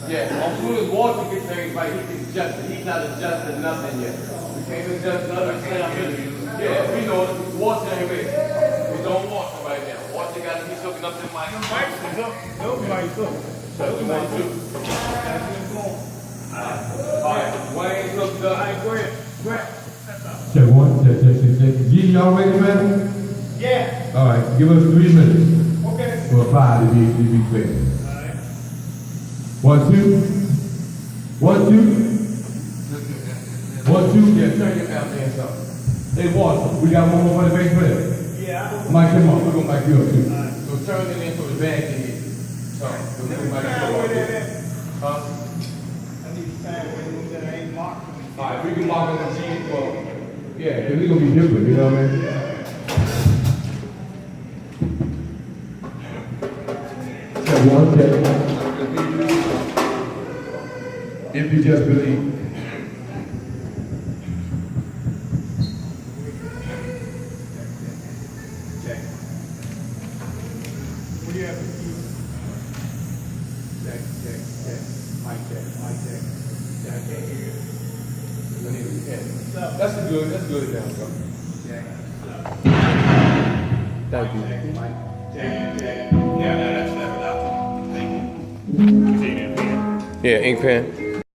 Yeah, as soon as Walter gets there, he's right, he can adjust it. He's not adjusting nothing yet. We can't adjust nothing. Yeah, we know it. Walter ain't ready. We don't want him right now. Walter got to be hooking up to the mic. Nobody's up. So we want to. Alright, Wayne's hooked up. Alright, go ahead. Go ahead. Check one, check. G, y'all ready, man? Yeah. All right, give us 3 minutes. Okay. For 5 to be quick. Alright. 1, 2. 1, 2. 1, 2. Yeah, turn your mouth hands up. Hey, Walter, we got one more for the bass player. Yeah. Mic him up. We're gonna mic you up too. So turn it into the bag in here. So, we might Find where that at. Huh? I need to find where the ones that ain't marked. Alright, we can mark on the G. Well, Yeah, because it's gonna be different, you know what I mean? Check one, check. If you just believe. Check. What do you have to keep? check. Mic check. Yeah, I can't hear you. I need a pen. That's good down, bro. Thank you. Check. Yeah, that's that without. Thank you. See that pen? Yeah, ink pen.